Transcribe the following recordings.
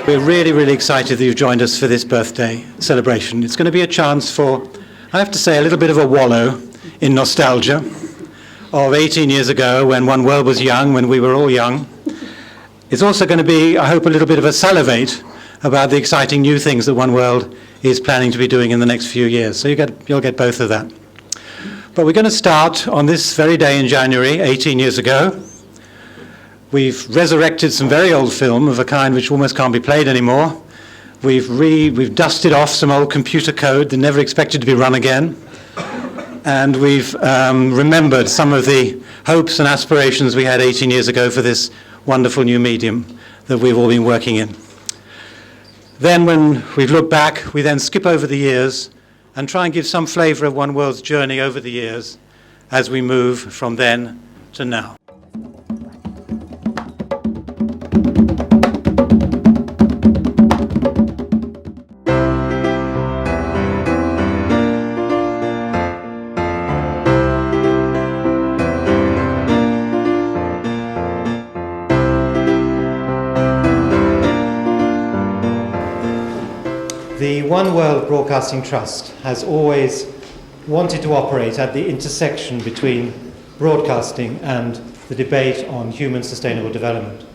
We're really, really excited that you've joined us for this birthday celebration. It's going to be a chance for, I have to say, a little bit of a wallow in nostalgia of 18 years ago when OneWorld was young, when we were all young. It's also going to be, I hope, a little bit of a salivate about the exciting new things that OneWorld is planning to be doing in the next few years. So you'll get both of that. But we're going to start on this very day in January, 18 years ago. We've resurrected some very old film of a kind which almost can't be played anymore. We've dusted off some old computer code that never expected to be run again. And we've remembered some of the hopes and aspirations we had 18 years ago for this wonderful new medium that we've all been working in. Then when we've looked back, we then skip over the years and try and give some flavour of OneWorld's journey over the years as we move from then to now. The OneWorld Broadcasting Trust has always wanted to operate at the intersection between broadcasting and the debate on human sustainable development.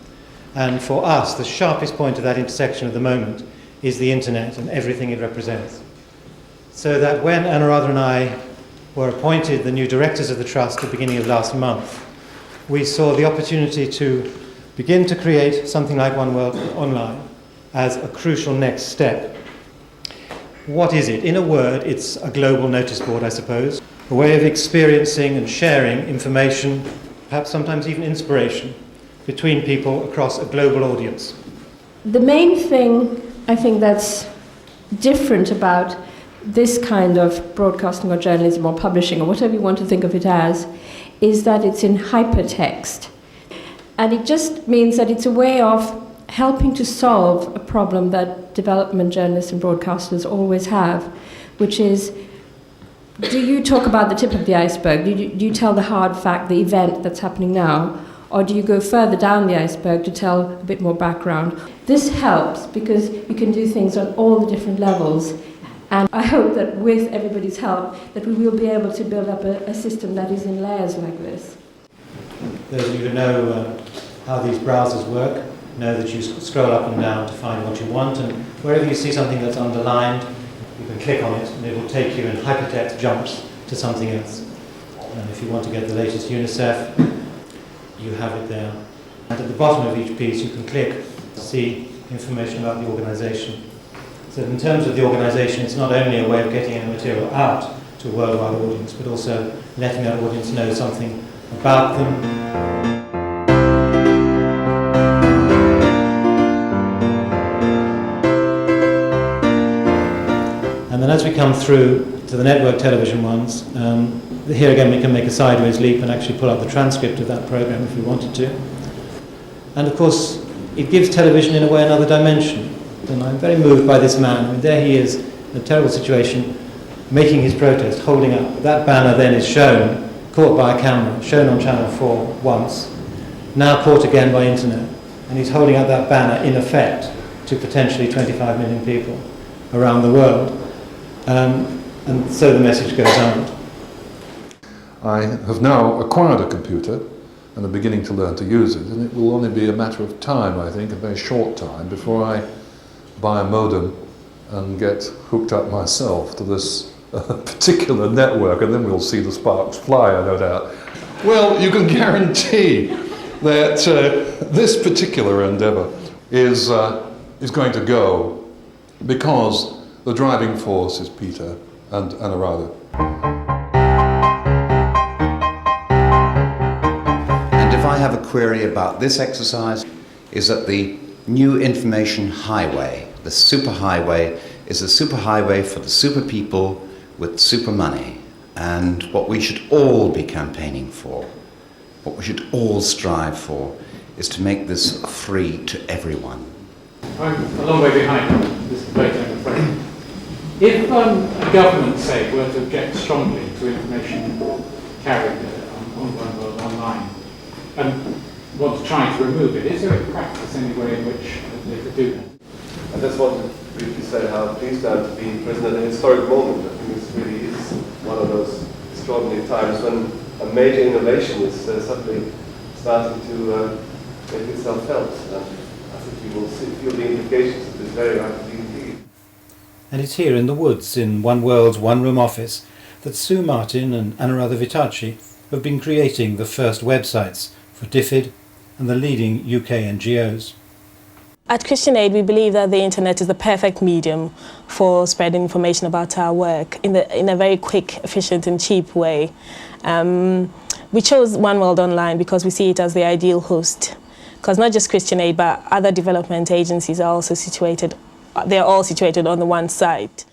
And for us, the sharpest point of that intersection at the moment is the internet and everything it represents. So that when Anuradha and I were appointed the new directors of the Trust at the beginning of last month, we saw the opportunity to begin to create something like OneWorld Online as a crucial next step. What is it? In a word, it's a global notice board, I suppose, a way of experiencing and sharing information, perhaps sometimes even inspiration, between people across a global audience. The main thing I think that's different about this kind of broadcasting or journalism or publishing or whatever you want to think of it as is that it's in hypertext. And it just means that it's a way of helping to solve a problem that development journalists and broadcasters always have, which is, do you talk about the tip of the iceberg? Do you tell the hard fact, the event that's happening now? Or do you go further down the iceberg to tell a bit more background? This helps because you can do things on all the different levels. And I hope that with everybody's help, that we will be able to build up a system that is in layers like this. Those of you who know how these browsers work, know that you scroll up and down to find what you want, and wherever you see something that's underlined, you can click on it and it will take you in hypertext jumps to something else. And if you want to get the latest UNICEF, you have it there. And at the bottom of each piece you can click to see information about the organisation. So in terms of the organisation, it's not only a way of getting the material out to a worldwide audience, but also letting that audience know something about them. And then as we come through to the network television ones, here again we can make a sideways leap and actually pull up the transcript of that program if we wanted to. And of course, it gives television in a way another dimension. And I'm very moved by this man. I mean, there he is in a terrible situation, making his protest, holding up. That banner then is shown, caught by a camera, shown on Channel 4 once, now caught again by internet. And he's holding up that banner in effect to potentially 25 million people around the world. And so the message goes out. I have now acquired a computer and am beginning to learn to use it, and it will only be a matter of time, I think, a very short time, before I buy a modem and get hooked up myself to this particular network, and then we'll see the sparks fly, no doubt. Well, you can guarantee that this particular endeavour is going to go because the driving force is Peter and Anuradha. And if I have a query about this exercise, is that the new information highway, the superhighway, is a superhighway for the super people with super money. And what we should all be campaigning for, what we should all strive for, is to make this free to everyone. I'm a long way behind this debate, I'm afraid. If a government, say, were to object strongly to information carried on OneWorld Online and want to try to remove it, is there a practice any way in which they could do that? I just wanted to briefly say how pleased I am to be present at a historic moment. I think this really is one of those extraordinary times when a major innovation is suddenly starting to make itself felt. And I think you will feel the implications of this very rapidly indeed. And it's here in the woods in OneWorld's one-room office that Sue Martin and Anuradha Vittachi have been creating the first websites for DFID and the leading UK NGOs. At Christian Aid, we believe that the internet is the perfect medium for spreading information about our work in a very quick, efficient and cheap way. We chose OneWorld Online because we see it as the ideal host, because not just Christian Aid but other development agencies are also situated, they're all situated on the one site.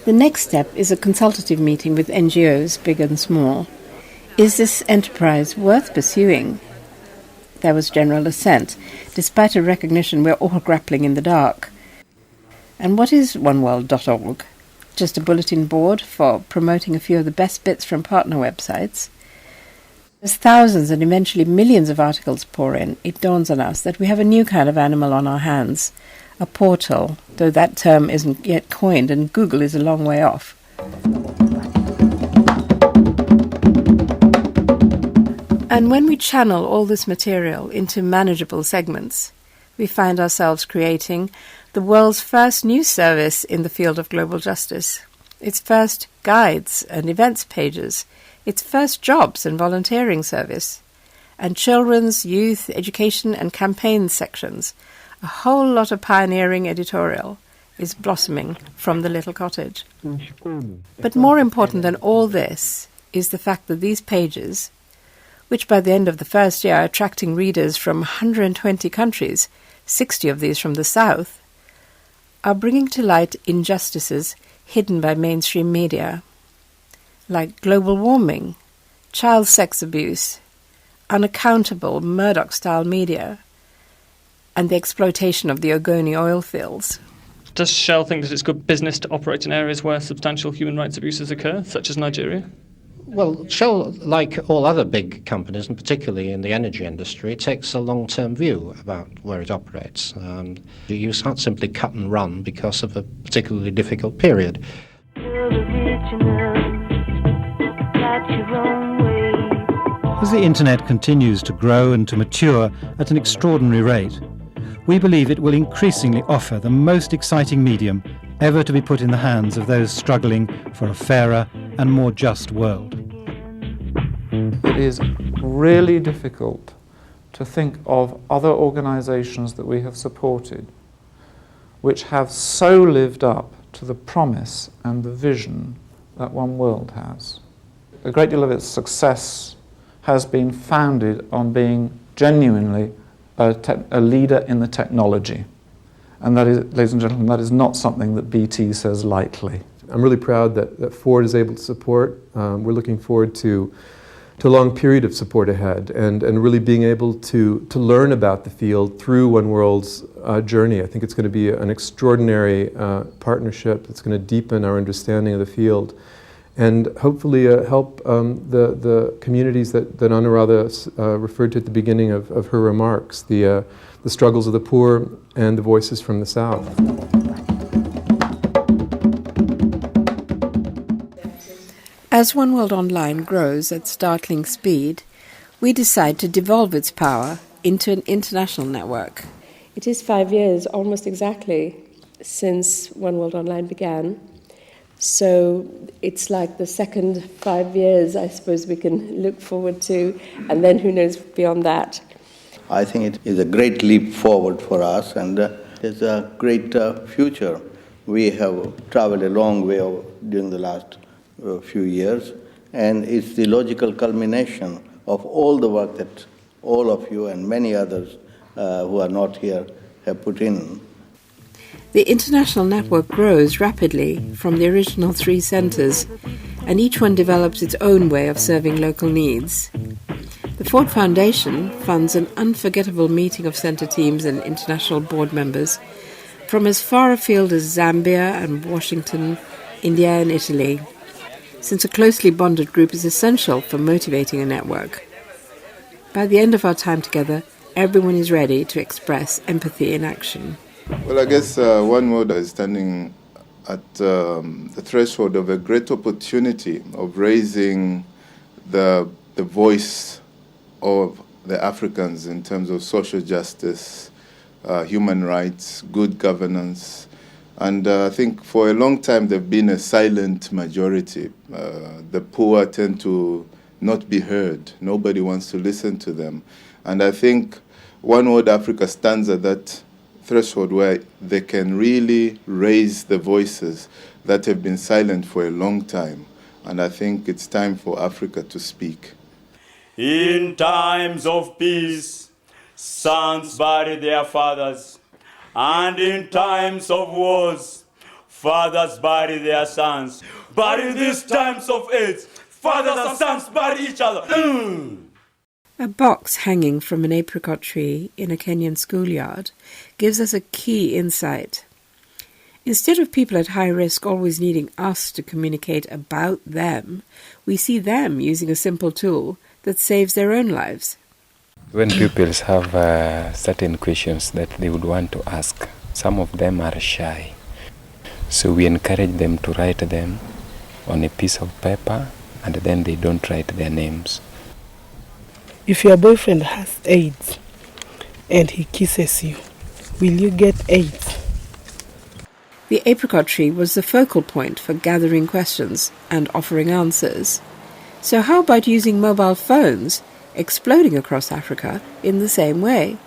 The next step is a consultative meeting with NGOs, big and small. Is this enterprise worth pursuing? There was general assent, despite a recognition we're all grappling in the dark. And what is OneWorld.org? Just a bulletin board for promoting a few of the best bits from partner websites? As thousands and eventually millions of articles pour in, it dawns on us that we have a new kind of animal on our hands, a portal, though that term isn't yet coined and Google is a long way off. And when we channel all this material into manageable segments, we find ourselves creating the world's first news service in the field of global justice, its first guides and events pages, its first jobs and volunteering service, and children's, youth, education and campaign sections. A whole lot of pioneering editorial is blossoming from the little cottage. But more important than all this is the fact that these pages, which by the end of the first year are attracting readers from 120 countries, 60 of these from the South, are bringing to light injustices hidden by mainstream media, like global warming, child sex abuse, unaccountable Murdoch-style media, and the exploitation of the Ogoni oil fields. Does Shell think that it's good business to operate in areas where substantial human rights abuses occur, such as Nigeria? Well, Shell, like all other big companies, and particularly in the energy industry, takes a long-term view about where it operates. You can't simply cut and run because of a particularly difficult period. As the internet continues to grow and to mature at an extraordinary rate, we believe it will increasingly offer the most exciting medium ever to be put in the hands of those struggling for a fairer and more just world. It is really difficult to think of other organisations that we have supported which have so lived up to the promise and the vision that OneWorld has. A great deal of its success has been founded on being genuinely a leader in the technology. And that is, ladies and gentlemen, that is not something that BT says lightly. I'm really proud that Ford is able to support. We're looking forward to a long period of support ahead and really being able to learn about the field through OneWorld's journey. I think it's going to be an extraordinary partnership that's going to deepen our understanding of the field and hopefully help the communities that Anuradha referred to at the beginning of her remarks, the struggles of the poor and the voices from the South. As OneWorld Online grows at startling speed, we decide to devolve its power into an international network. It is 5 years, almost exactly, since OneWorld Online began. So it's like the second 5 years, I suppose, we can look forward to, and then who knows beyond that. I think it is a great leap forward for us, and it's a great future. We have traveled a long way during the last few years, and it's the logical culmination of all the work that all of you and many others who are not here have put in. The international network grows rapidly from the original 3 centres, and each one develops its own way of serving local needs. The Ford Foundation funds an unforgettable meeting of centre teams and international board members from as far afield as Zambia and Washington, India and Italy, since a closely bonded group is essential for motivating a network. By the end of our time together, everyone is ready to express empathy in action. Well, I guess OneWorld is standing at the threshold of a great opportunity of raising the voice of the Africans in terms of social justice, human rights, good governance. And I think for a long time they've been a silent majority. The poor tend to not be heard. Nobody wants to listen to them. And I think OneWorld Africa stands at that threshold where they can really raise the voices that have been silent for a long time. And I think it's time for Africa to speak. In times of peace, sons bury their fathers, and in times of wars, fathers bury their sons. But in these times of AIDS, fathers and sons bury each other. A box hanging from an apricot tree in a Kenyan schoolyard gives us a key insight. Instead of people at high risk always needing us to communicate about them, we see them using a simple tool that saves their own lives. When pupils have certain questions that they would want to ask, some of them are shy. So we encourage them to write them on a piece of paper, and then they don't write their names. If your boyfriend has AIDS and he kisses you, will you get AIDS? The apricot tree was the focal point for gathering questions and offering answers. So how about using mobile phones, exploding across Africa in the same way?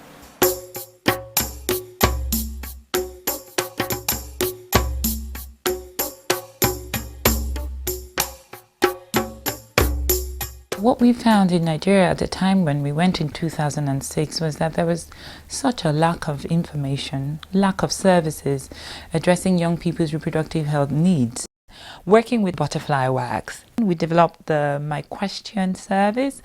What we found in Nigeria at the time when we went in 2006 was that there was such a lack of information, lack of services addressing young people's reproductive health needs. Working with Butterfly Wax, we developed the My Question service.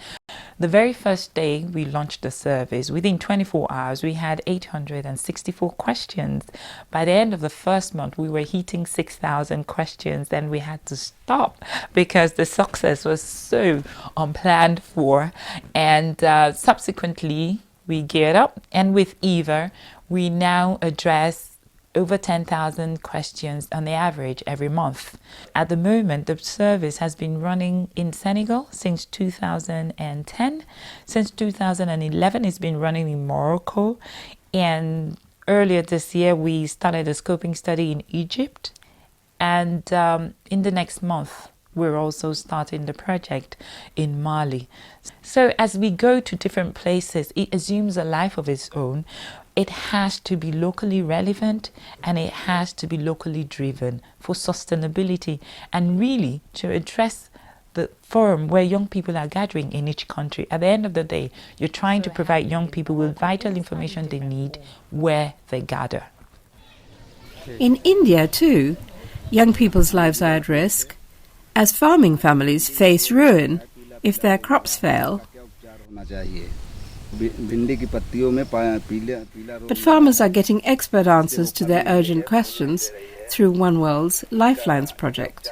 The very first day we launched the service, within 24 hours, we had 864 questions. By the end of the first month, we were hitting 6,000 questions, and we had to stop because the success was so unplanned for. And subsequently, we geared up, and with Eva, we now address over 10,000 questions on the average every month. At the moment, the service has been running in Senegal since 2010. Since 2011, it's been running in Morocco. And earlier this year, we started a scoping study in Egypt. And in the next month, we're also starting the project in Mali. So as we go to different places, it assumes a life of its own. It has to be locally relevant, and it has to be locally driven for sustainability and really to address the forum where young people are gathering in each country. At the end of the day, you're trying to provide young people with vital information they need where they gather. In India too, young people's lives are at risk as farming families face ruin if their crops fail. But farmers are getting expert answers to their urgent questions through OneWorld's Lifelines project.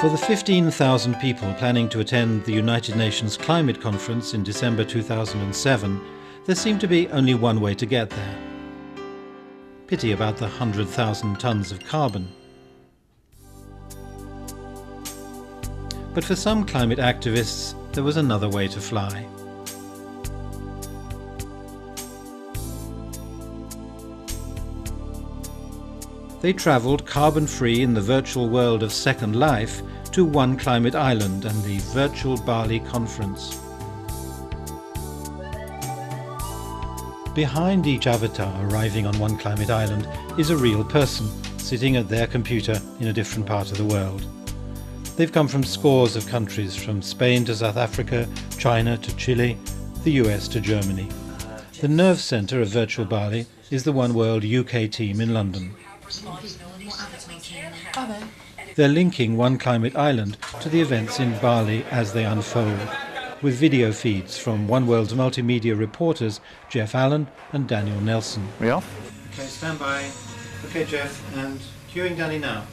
For the 15,000 people planning to attend the United Nations Climate Conference in December 2007, there seemed to be only one way to get there. Pity about the 100,000 tons of carbon. But for some climate activists, there was another way to fly. They travelled carbon-free in the virtual world of Second Life to One Climate Island and the virtual Bali conference. Behind each avatar arriving on One Climate Island is a real person sitting at their computer in a different part of the world. They've come from scores of countries, from Spain to South Africa, China to Chile, the US to Germany. The nerve centre of Virtual Bali is the OneWorld UK team in London. They're linking One Climate Island to the events in Bali as they unfold, with video feeds from OneWorld's multimedia reporters Jeff Allen and Daniel Nelson. We off? Okay, stand by. Okay, Jeff, and cueing Danny now.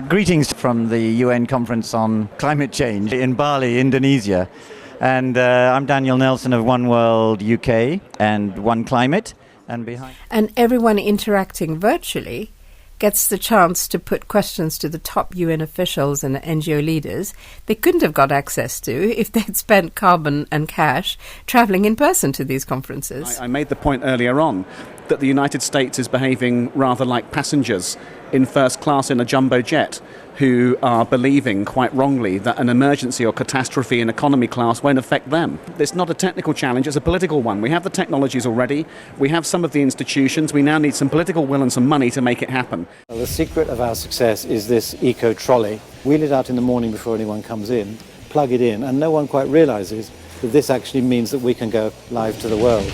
Greetings from the UN conference on climate change in Bali, Indonesia. And I'm Daniel Nelson of OneWorld UK and One Climate. And everyone interacting virtually gets the chance to put questions to the top UN officials and NGO leaders they couldn't have got access to if they'd spent carbon and cash travelling in person to these conferences. I made the point earlier on that the United States is behaving rather like passengers in first class in a jumbo jet who are believing, quite wrongly, that an emergency or catastrophe in economy class won't affect them. It's not a technical challenge, it's a political one. We have the technologies already, we have some of the institutions, we now need some political will and some money to make it happen. Well, the secret of our success is this eco-trolley. Wheel it out in the morning before anyone comes in, plug it in, and no one quite realises that this actually means that we can go live to the world.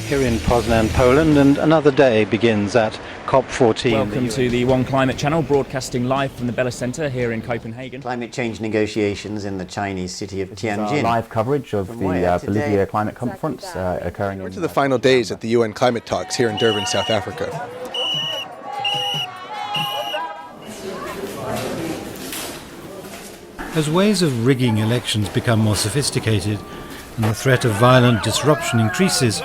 Here in Poznan, Poland, and another day begins at COP14. Welcome to the One Climate channel, broadcasting live from the Bella Centre here in Copenhagen. Climate change negotiations in the Chinese city of Tianjin. Live coverage of the Bolivia Climate Conference occurring We're to the final days at the UN climate talks here in Durban, South Africa. As ways of rigging elections become more sophisticated and the threat of violent disruption increases,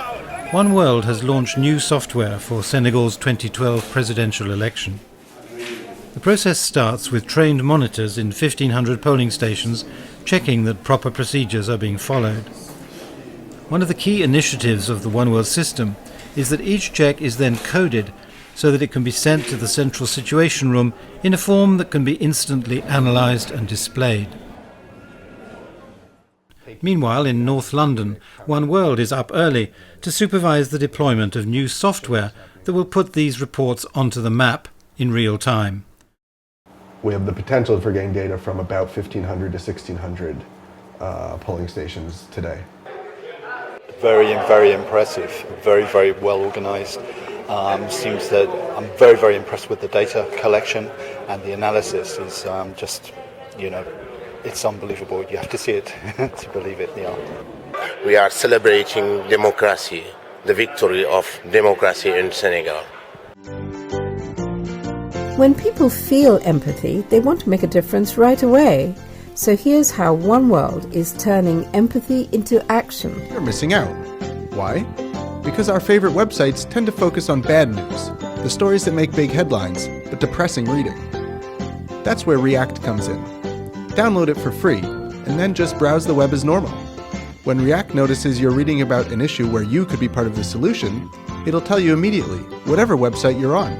OneWorld has launched new software for Senegal's 2012 presidential election. The process starts with trained monitors in 1,500 polling stations checking that proper procedures are being followed. One of the key initiatives of the OneWorld system is that each check is then coded so that it can be sent to the central situation room in a form that can be instantly analysed and displayed. Meanwhile, in North London, OneWorld is up early to supervise the deployment of new software that will put these reports onto the map in real time. We have the potential for getting data from about 1,500 to 1,600 polling stations today. Very impressive, very well organised. Seems that I'm very impressed with the data collection, and the analysis is just, it's unbelievable. You have to see it to believe it. Yeah. We are celebrating democracy, the victory of democracy in Senegal. When people feel empathy, they want to make a difference right away. So here's how OneWorld is turning empathy into action. You're missing out. Why? Because our favorite websites tend to focus on bad news, the stories that make big headlines, but depressing reading. That's where React comes in. Download it for free, and then just browse the web as normal. When React notices you're reading about an issue where you could be part of the solution, it'll tell you immediately, whatever website you're on.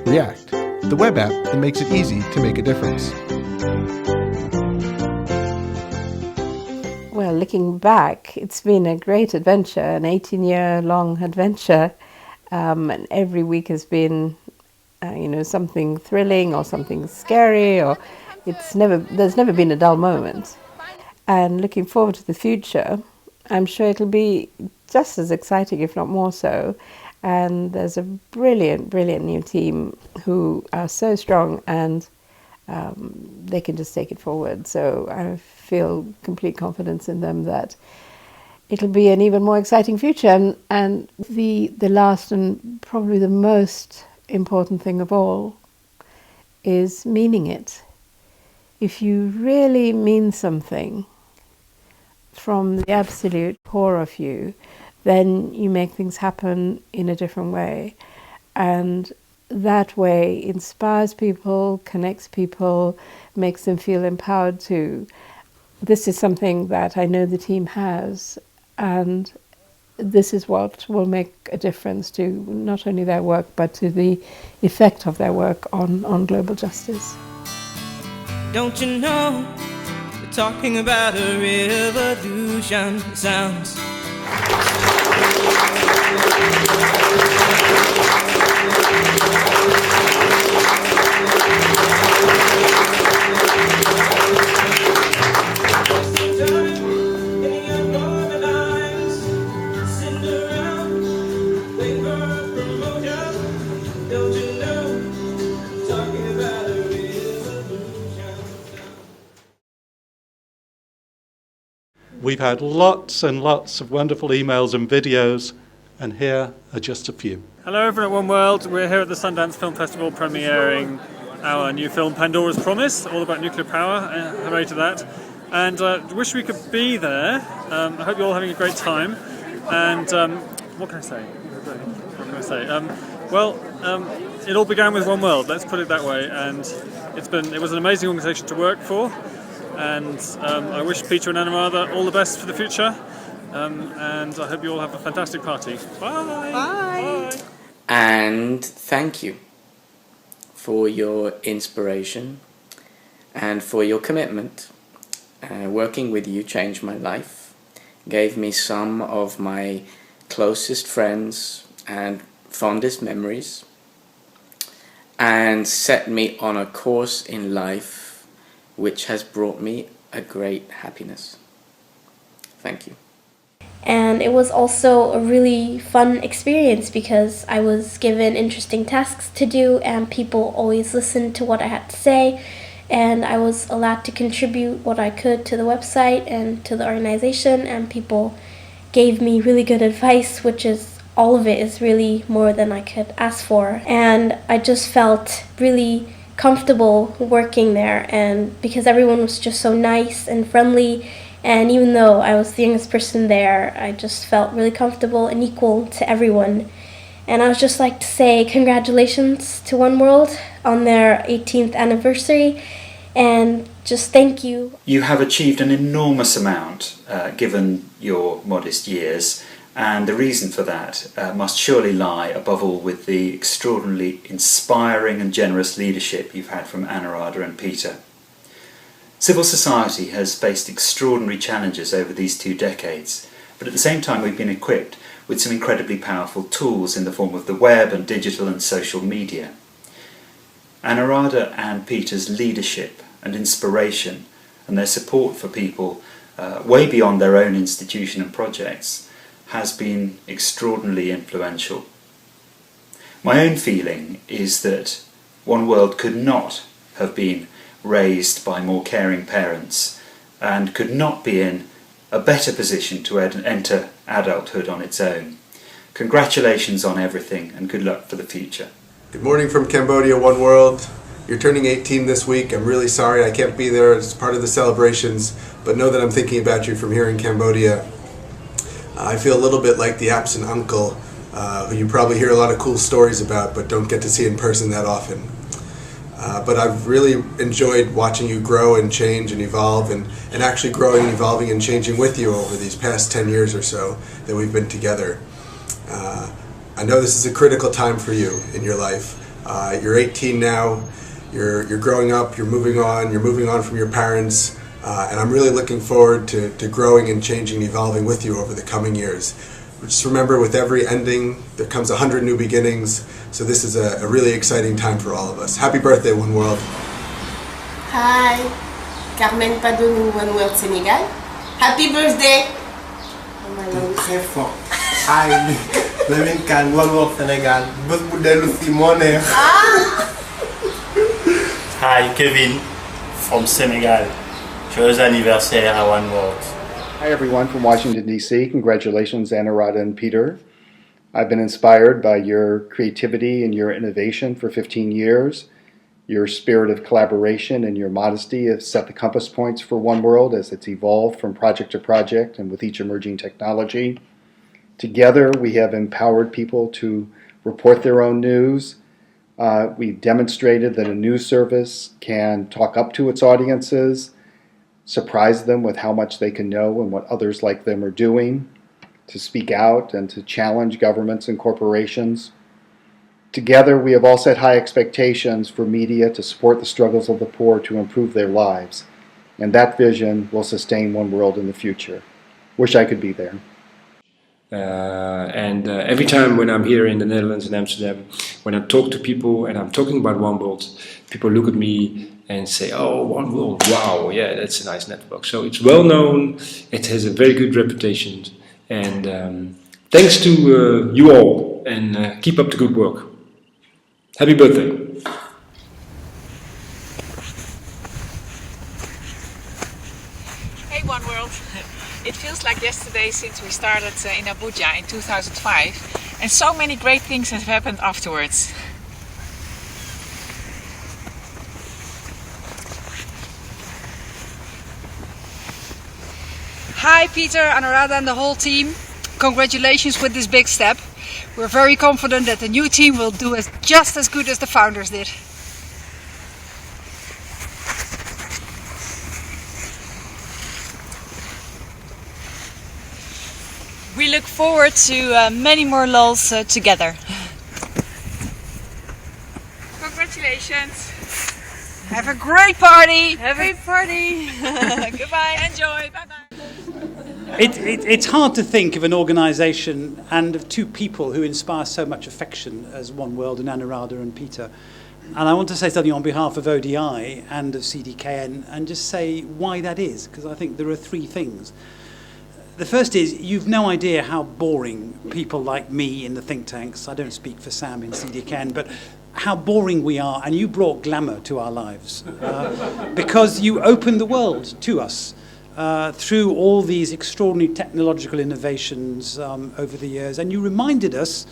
React, the web app that makes it easy to make a difference. Well, looking back, it's been a great adventure, an 18-year-long adventure, and every week has been, something thrilling or something scary, or there's never been a dull moment. And looking forward to the future, I'm sure it'll be just as exciting, if not more so. And there's a brilliant new team who are so strong, and they can just take it forward. So I feel complete confidence in them that it'll be an even more exciting future. And the last and probably the most important thing of all is meaning it. If you really mean something from the absolute core of you, then you make things happen in a different way. And that way inspires people, connects people, makes them feel empowered too. This is something that I know the team has, and this is what will make a difference to not only their work, but to the effect of their work on global justice. Don't you know, we're talking about a revolution. Sounds We've had lots and lots of wonderful emails and videos, and here are just a few. Hello everyone at OneWorld. We're here at the Sundance Film Festival premiering our new film Pandora's Promise, all about nuclear power. Hooray to that. And wish we could be there. I hope you're all having a great time. And what can I say? What can I say? It all began with OneWorld, let's put it that way. And it was an amazing organisation to work for. And I wish Peter and Anuradha all the best for the future. And I hope you all have a fantastic party. Bye! Bye! And thank you for your inspiration and for your commitment. Working with you changed my life, gave me some of my closest friends and fondest memories, and set me on a course in life which has brought me a great happiness. Thank you. And it was also a really fun experience because I was given interesting tasks to do and people always listened to what I had to say, and I was allowed to contribute what I could to the website and to the organization, and people gave me really good advice, which is all of it is really more than I could ask for. And I just felt really comfortable working there, and because everyone was just so nice and friendly. And even though I was the youngest person there, I just felt really comfortable and equal to everyone. And I would just like to say congratulations to OneWorld on their 18th anniversary, and just thank you. You have achieved an enormous amount given your modest years, and the reason for that must surely lie above all with the extraordinarily inspiring and generous leadership you've had from Anuradha and Peter. Civil society has faced extraordinary challenges over these 2 decades, but at the same time we've been equipped with some incredibly powerful tools in the form of the web and digital and social media. Anuradha and Peter's leadership and inspiration and their support for people way beyond their own institution and projects has been extraordinarily influential. My own feeling is that OneWorld could not have been raised by more caring parents and could not be in a better position to enter adulthood on its own. Congratulations on everything and good luck for the future. Good morning from Cambodia, OneWorld. You're turning 18 this week. I'm really sorry I can't be there as part of the celebrations, but know that I'm thinking about you from here in Cambodia. I feel a little bit like the absent uncle who you probably hear a lot of cool stories about but don't get to see in person that often. But I've really enjoyed watching you grow and change and evolve, and actually growing, evolving, and changing with you over these past 10 years or so that we've been together. I know this is a critical time for you in your life. You're 18 now, you're growing up, you're moving on from your parents, and I'm really looking forward to growing and changing and evolving with you over the coming years. Just remember, with every ending, there comes 100 new beginnings, so this is a really exciting time for all of us. Happy birthday, OneWorld. Hi, Carmen Padonou, OneWorld Sénégal. Happy birthday! Très fort. Hi, Lamine Khan, OneWorld Sénégal. Bés bu dellu si moo neex. Hi, Kevin from Senegal. Joyeux anniversaire à OneWorld. Hi everyone from Washington, D.C. Congratulations, Anuradha and Peter. I've been inspired by your creativity and your innovation for 15 years. Your spirit of collaboration and your modesty have set the compass points for OneWorld as it's evolved from project to project and with each emerging technology. Together, we have empowered people to report their own news. We've demonstrated that a news service can talk up to its audiences, surprise them with how much they can know and what others like them are doing, to speak out and to challenge governments and corporations. Together, we have all set high expectations for media to support the struggles of the poor to improve their lives, and that vision will sustain OneWorld in the future. Wish I could be there. Every time when I'm here in the Netherlands, in Amsterdam, when I talk to people and I'm talking about OneWorld, people look at me and say, oh, OneWorld, wow, yeah, that's a nice network. So it's well known, it has a very good reputation, and thanks to you all, and keep up the good work. Happy birthday. Hey OneWorld, it feels like yesterday since we started in Abuja in 2005, and so many great things have happened afterwards. Hi Peter, Anuradha and the whole team. Congratulations with this big step. We're very confident that the new team will do it just as good as the founders did. We look forward to many more lulls together. Congratulations. Have a great party. Have a great party. Goodbye. Enjoy. Bye bye. It's hard to think of an organisation and of two people who inspire so much affection as OneWorld and Anuradha and Peter. And I want to say something on behalf of ODI and of CDKN and just say why that is, because I think there are three things. The first is you've no idea how boring people like me in the think tanks, I don't speak for Sam in CDKN, but how boring we are, and you brought glamour to our lives because you opened the world to us. Through all these extraordinary technological innovations over the years, and you reminded us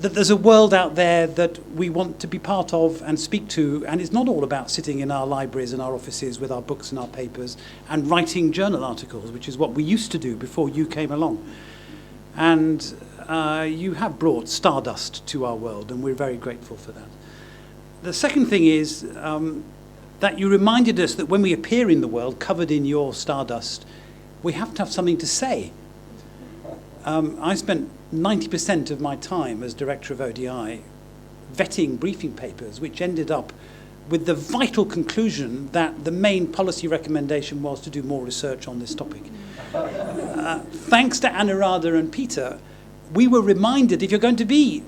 that there's a world out there that we want to be part of and speak to, and it's not all about sitting in our libraries and our offices with our books and our papers and writing journal articles, which is what we used to do before you came along. And you have brought stardust to our world, and we're very grateful for that. The second thing is that you reminded us that when we appear in the world covered in your stardust, we have to have something to say. I spent 90% of my time as director of ODI vetting briefing papers, which ended up with the vital conclusion that the main policy recommendation was to do more research on this topic. Thanks to Anuradha and Peter, we were reminded if you're going to be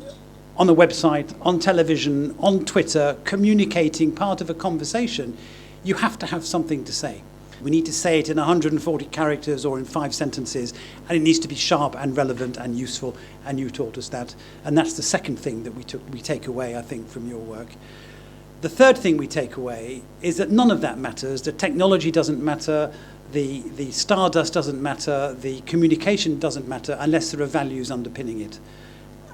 on a website, on television, on Twitter, communicating part of a conversation, you have to have something to say. We need to say it in 140 characters or in 5 sentences, and it needs to be sharp and relevant and useful, and you taught us that. And that's the second thing that we take away, I think, from your work. The third thing we take away is that none of that matters. The technology doesn't matter, the stardust doesn't matter, the communication doesn't matter unless there are values underpinning it.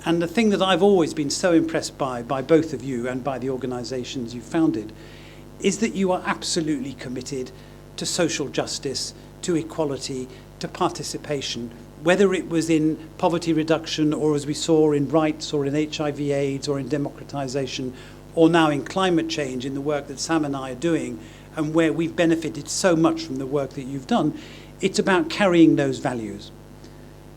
And the thing that I've always been so impressed by both of you and by the organisations you founded, is that you are absolutely committed to social justice, to equality, to participation, whether it was in poverty reduction or as we saw in rights or in HIV/AIDS or in democratisation or now in climate change in the work that Sam and I are doing and where we've benefited so much from the work that you've done. It's about carrying those values.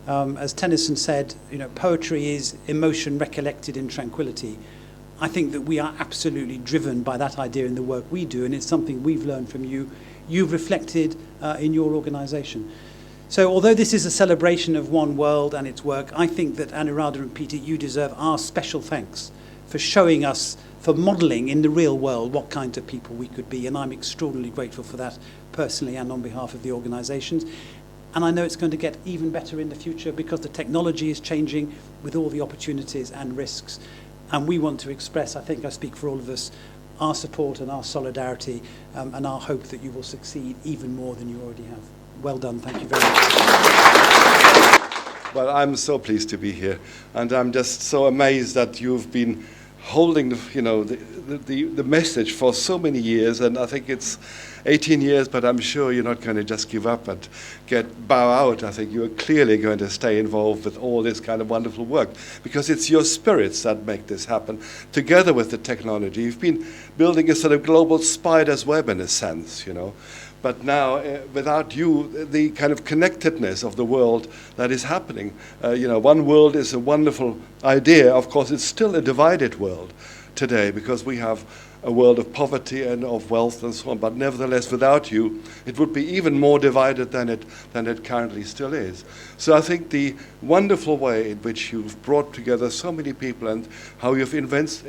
As Tennyson said, poetry is emotion recollected in tranquility. I think that we are absolutely driven by that idea in the work we do, and it's something we've learned from you. You've reflected in your organisation. So although this is a celebration of OneWorld and its work, I think that Anuradha and Peter, you deserve our special thanks for showing us, for modelling in the real world what kind of people we could be, and I'm extraordinarily grateful for that personally and on behalf of the organisations. And I know it's going to get even better in the future because the technology is changing with all the opportunities and risks. And we want to express, I think I speak for all of us, our support and our solidarity and our hope that you will succeed even more than you already have. Well done. Thank you very much. Well, I'm so pleased to be here. And I'm just so amazed that you've been holding the message for so many years, and I think it's 18 years, but I'm sure you're not going to just give up and bow out. I think you're clearly going to stay involved with all this kind of wonderful work, because it's your spirits that make this happen, together with the technology. You've been building a sort of global spider's web in a sense, But now, without you, the kind of connectedness of the world that is happening, one world is a wonderful idea. Of course, it's still a divided world today because we have a world of poverty and of wealth and so on. But nevertheless, without you, it would be even more divided than it currently still is. So I think the wonderful way in which you've brought together so many people and how you've influenced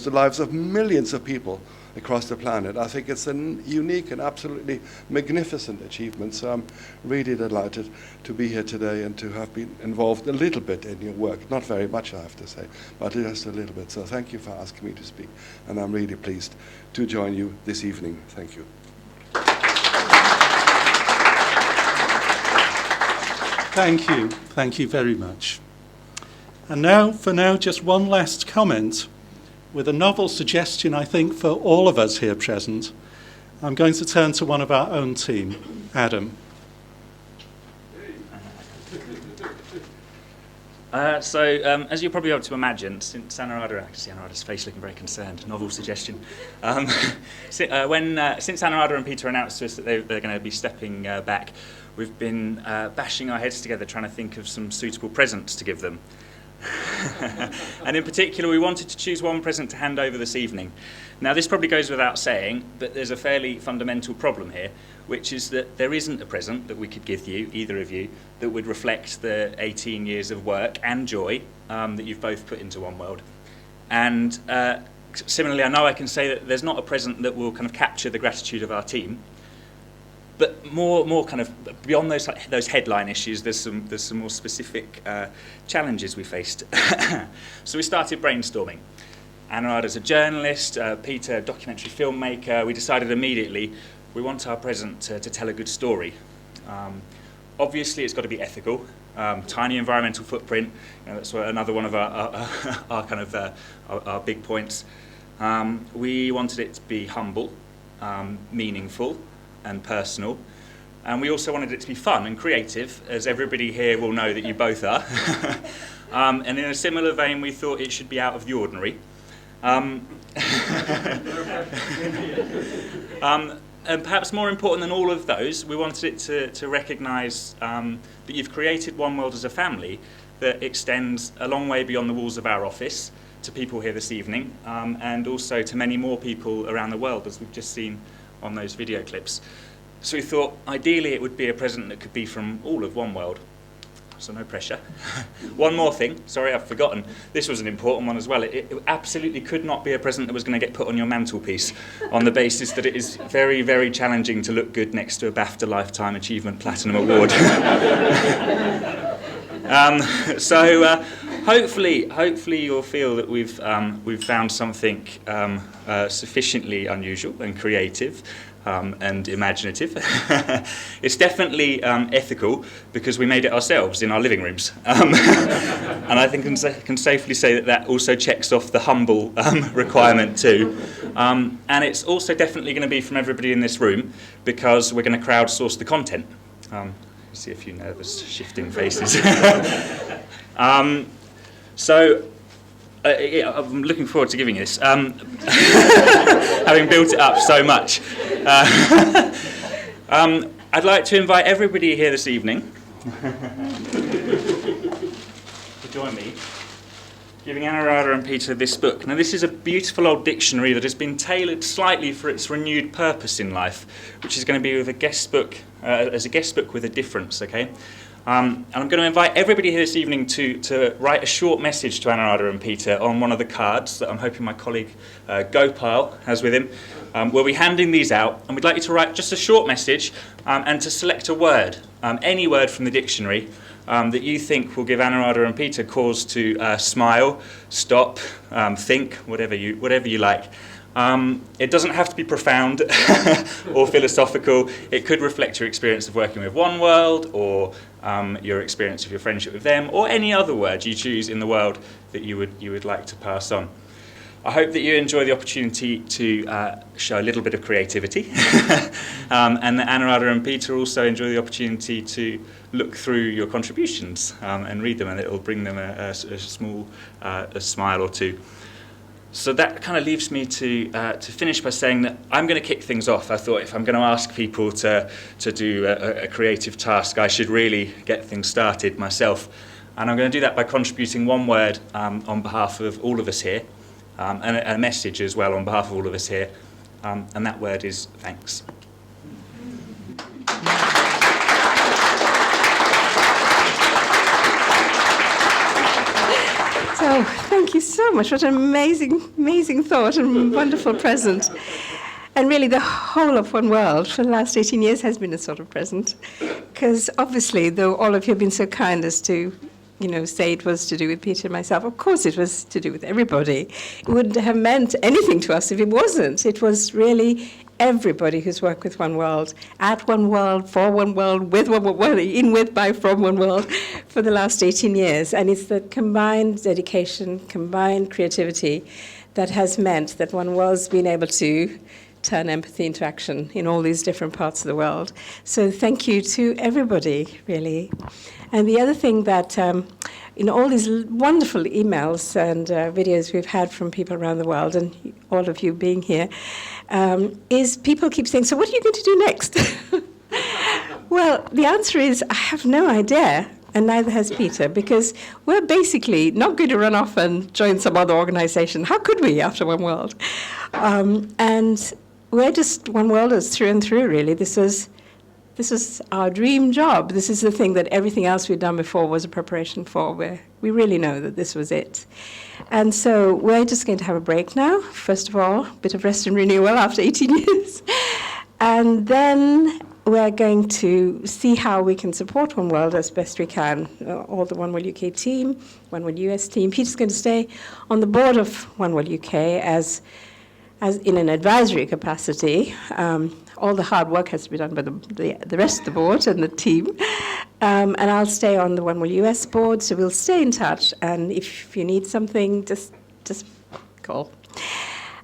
the lives of millions of people across the planet. I think it's a unique and absolutely magnificent achievement. So I'm really delighted to be here today and to have been involved a little bit in your work. Not very much, I have to say, but just a little bit. So thank you for asking me to speak. And I'm really pleased to join you this evening. Thank you. Thank you. Thank you very much. And now, just one last comment. With a novel suggestion, I think, for all of us here present, I'm going to turn to one of our own team, Adam. As you're probably able to imagine, since Anuradha's face looking very concerned, novel suggestion. Since Anuradha and Peter announced to us that they're going to be stepping back, we've been bashing our heads together trying to think of some suitable presents to give them. And in particular, we wanted to choose one present to hand over this evening. Now, this probably goes without saying, but there's a fairly fundamental problem here, which is that there isn't a present that we could give you, either of you, that would reflect the 18 years of work and joy that you've both put into OneWorld. And similarly, I know I can say that there's not a present that will kind of capture the gratitude of our team. But more kind of beyond those headline issues, there's some more specific challenges we faced. So we started brainstorming. Anuradha's a journalist, Peter, a documentary filmmaker. We decided immediately we want our present to tell a good story. Obviously, it's got to be ethical. Tiny environmental footprint. That's another one of our big points. We wanted it to be humble, meaningful, and personal. And we also wanted it to be fun and creative, as everybody here will know that you both are. And in a similar vein, we thought it should be out of the ordinary. And perhaps more important than all of those, we wanted it to recognise that you've created OneWorld as a family that extends a long way beyond the walls of our office to people here this evening, and also to many more people around the world, as we've just seen on those video clips. So we thought ideally it would be a present that could be from all of OneWorld. So no pressure. One more thing, sorry I've forgotten, this was an important one as well. It absolutely could not be a present that was going to get put on your mantelpiece on the basis that it is very, very challenging to look good next to a BAFTA Lifetime Achievement Platinum Award. Hopefully you'll feel that we've found something sufficiently unusual and creative and imaginative. It's definitely ethical because we made it ourselves in our living rooms, and I think can safely say that also checks off the humble requirement too. And it's also definitely going to be from everybody in this room because we're going to crowdsource the content. See a few nervous shifting faces. I'm looking forward to giving this, having built it up so much. I'd like to invite everybody here this evening to join me giving Anuradha and Peter this book. Now, this is a beautiful old dictionary that has been tailored slightly for its renewed purpose in life, which is going to be with a guest book, as a guest book with a difference, okay? And I'm going to invite everybody here this evening to write a short message to Anuradha and Peter on one of the cards that I'm hoping my colleague Gopal has with him. We'll be handing these out, and we'd like you to write just a short message and to select a word, any word from the dictionary that you think will give Anuradha and Peter cause to smile, stop, think, whatever you like. It doesn't have to be profound or philosophical. It could reflect your experience of working with OneWorld, or your experience of your friendship with them, or any other word you choose in the world that you would like to pass on. I hope that you enjoy the opportunity to show a little bit of creativity, and that Anuradha and Peter also enjoy the opportunity to look through your contributions and read them, and it will bring them a small smile or two. So that kind of leaves me to finish by saying that I'm going to kick things off. I thought if I'm going to ask people to do a creative task, I should really get things started myself. And I'm going to do that by contributing one word on behalf of all of us here, and a message as well on behalf of all of us here, and that word is thanks. So, thank you so much. What an amazing thought and wonderful present. And really, the whole of OneWorld for the last 18 years has been a sort of present. Because obviously, though all of you have been so kind as to, say it was to do with Peter and myself, of course it was to do with everybody. It wouldn't have meant anything to us if it wasn't. It was really everybody who's worked with OneWorld, at OneWorld, for OneWorld, with OneWorld, in with, by, from OneWorld for the last 18 years. And it's the combined dedication, combined creativity that has meant that OneWorld's been able to turn empathy into action in all these different parts of the world. So thank you to everybody, really. And the other thing that in all these wonderful emails and videos we've had from people around the world, and all of you being here, is people keep saying, so what are you going to do next? Well, the answer is, I have no idea, and neither has Peter, because we're basically not going to run off and join some other organization. How could we after OneWorld? And we're just OneWorlders through and through, really. This is our dream job. This is the thing that everything else we'd done before was a preparation for, where we really know that this was it. And so we're just going to have a break now. First of all, a bit of rest and renewal after 18 years. And then we're going to see how we can support OneWorld as best we can. All the OneWorld UK team, OneWorld US team. Peter's going to stay on the board of OneWorld UK as in an advisory capacity. All the hard work has to be done by the rest of the board and the team. And I'll stay on the OneWorld US board, so we'll stay in touch. And if you need something, just call.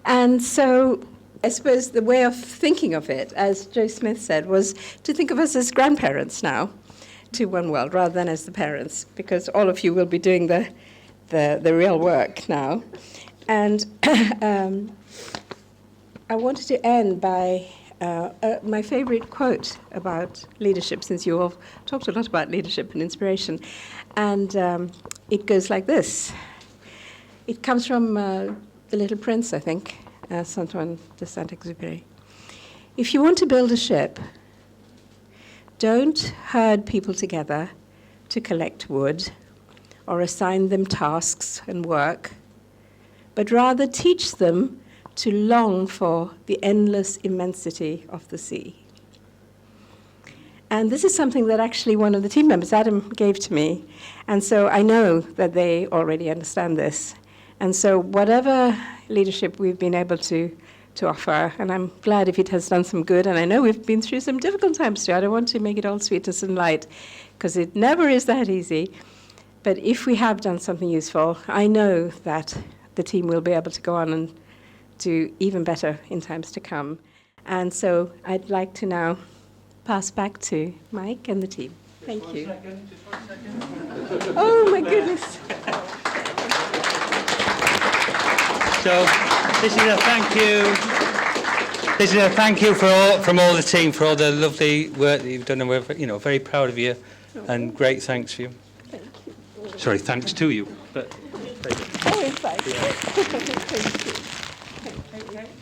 And so I suppose the way of thinking of it, as Joe Smith said, was to think of us as grandparents now to OneWorld rather than as the parents, because all of you will be doing the real work now. And I wanted to end by my favorite quote about leadership, since you all talked a lot about leadership and inspiration. And it goes like this. It comes from The Little Prince, I think, Antoine de Saint-Exupéry. If you want to build a ship, don't herd people together to collect wood or assign them tasks and work, but rather teach them to long for the endless immensity of the sea. And this is something that actually one of the team members, Adam, gave to me. And so I know that they already understand this. And so whatever leadership we've been able to offer, and I'm glad if it has done some good, and I know we've been through some difficult times too. I don't want to make it all sweetness and light, because it never is that easy. But if we have done something useful, I know that the team will be able to go on and do even better in times to come. And so I'd like to now pass back to Mike and the team. Thank you. Oh my goodness. So this is a thank you. This is a thank you from all the team for all the lovely work that you've done, and we're very proud of you, and great thanks to you. Thank you. Sorry, thanks to you. But oh, it's fine. Thank you.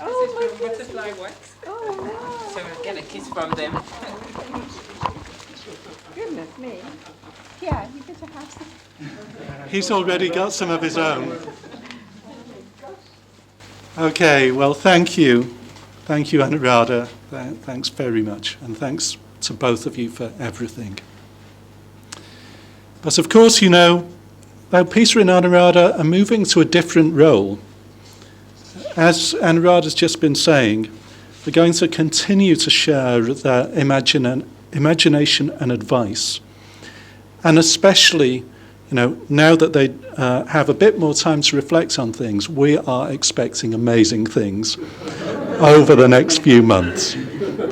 Oh, my butterfly wax. Oh, wow. So we'll get a kiss from them. Goodness me. Yeah, you get to have some. He's already got some of his own. Okay, well, thank you. Thank you, Anuradha. Thanks very much. And thanks to both of you for everything. But of course, now Peter and Anuradha are moving to a different role. As Anuradha's just been saying, they're going to continue to share their imagination and advice. And especially, now that they have a bit more time to reflect on things, we are expecting amazing things over the next few months.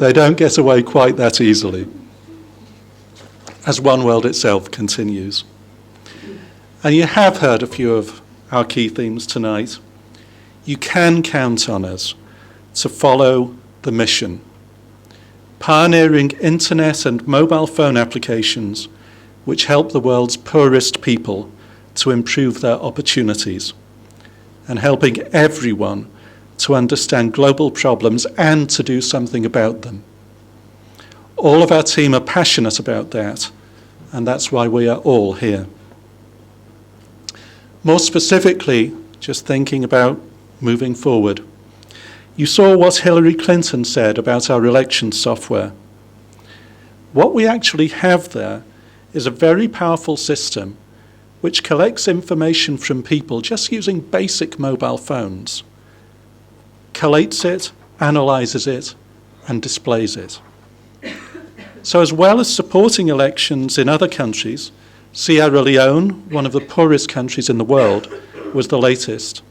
They don't get away quite that easily, as OneWorld itself continues. And you have heard a few of our key themes tonight. You can count on us to follow the mission, pioneering internet and mobile phone applications which help the world's poorest people to improve their opportunities, and helping everyone to understand global problems and to do something about them. All of our team are passionate about that, and that's why we are all here. More specifically, just thinking about moving forward, you saw what Hillary Clinton said about our election software. What we actually have there is a very powerful system which collects information from people just using basic mobile phones, collates it, analyzes it, and displays it. So as well as supporting elections in other countries, Sierra Leone, one of the poorest countries in the world, was the latest.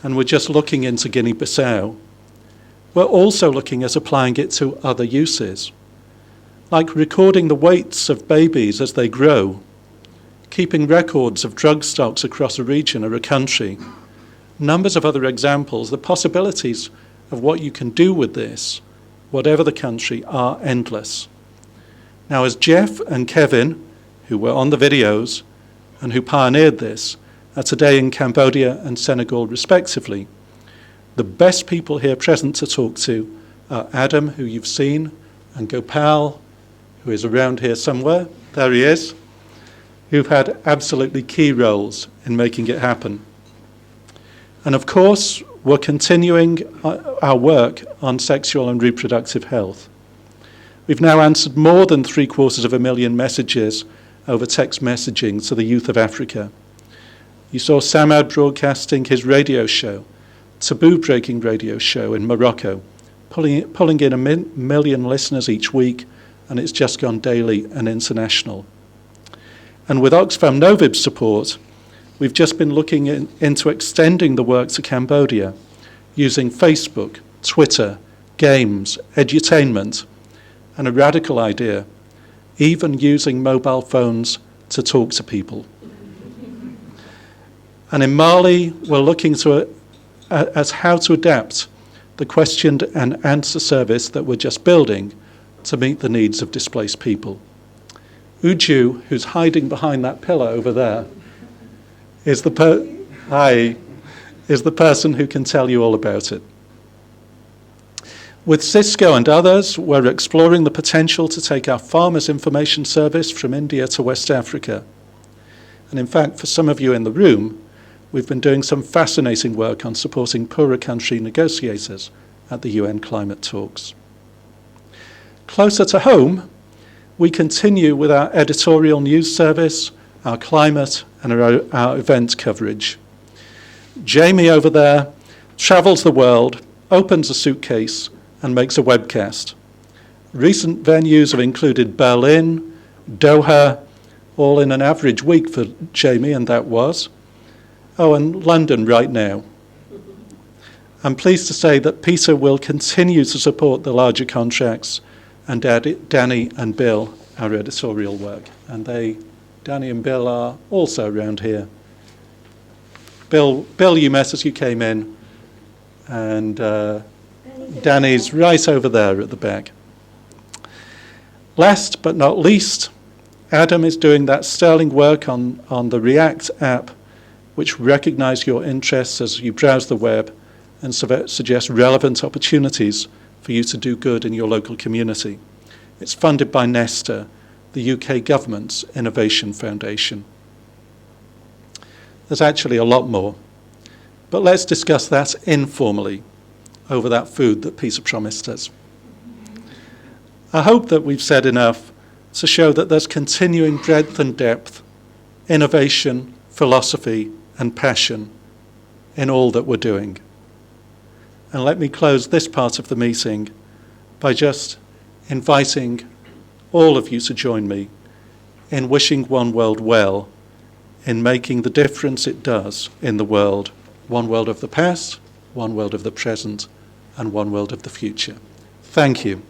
And we're just looking into Guinea-Bissau. We're also looking at applying it to other uses, like recording the weights of babies as they grow, keeping records of drug stocks across a region or a country, numbers of other examples. The possibilities of what you can do with this, whatever the country, are endless. Now, as Jeff and Kevin, who were on the videos and who pioneered this, are today in Cambodia and Senegal respectively, the best people here present to talk to are Adam, who you've seen, and Gopal, who is around here somewhere, there he is, who've had absolutely key roles in making it happen. And of course, we're continuing our work on sexual and reproductive health. We've now answered more than 750,000 messages over text messaging to the youth of Africa. You saw Samad broadcasting his radio show, taboo-breaking radio show in Morocco, pulling in 1 million listeners each week, and it's just gone daily and international. And with Oxfam Novib's support, we've just been looking into extending the work to Cambodia, using Facebook, Twitter, games, edutainment, and a radical idea, even using mobile phones to talk to people. And in Mali, we're looking at how to adapt the question and answer service that we're just building to meet the needs of displaced people. Uju, who's hiding behind that pillar over there, is the person who can tell you all about it. With Cisco and others, we're exploring the potential to take our farmers' information service from India to West Africa. And in fact, for some of you in the room, we've been doing some fascinating work on supporting poorer country negotiators at the UN climate talks. Closer to home, we continue with our editorial news service, our climate, and our event coverage. Jamie over there travels the world, opens a suitcase, and makes a webcast. Recent venues have included Berlin, Doha, all in an average week for Jamie, and that was. Oh, and London right now. I'm pleased to say that Peter will continue to support the larger contracts, and Danny and Bill, our editorial work. And Danny and Bill are also around here. Bill, you met as you came in, and Danny's right over there at the back. Last but not least, Adam is doing that sterling work on the React app, which recognise your interests as you browse the web and suggest relevant opportunities for you to do good in your local community. It's funded by Nesta, the UK government's innovation foundation. There's actually a lot more, but let's discuss that informally over that food that Peter promised us. I hope that we've said enough to show that there's continuing breadth and depth, innovation, philosophy, and passion in all that we're doing. And let me close this part of the meeting by just inviting all of you to join me in wishing One World well in making the difference it does in the world. One world of the past, one world of the present, and one world of the future. Thank you.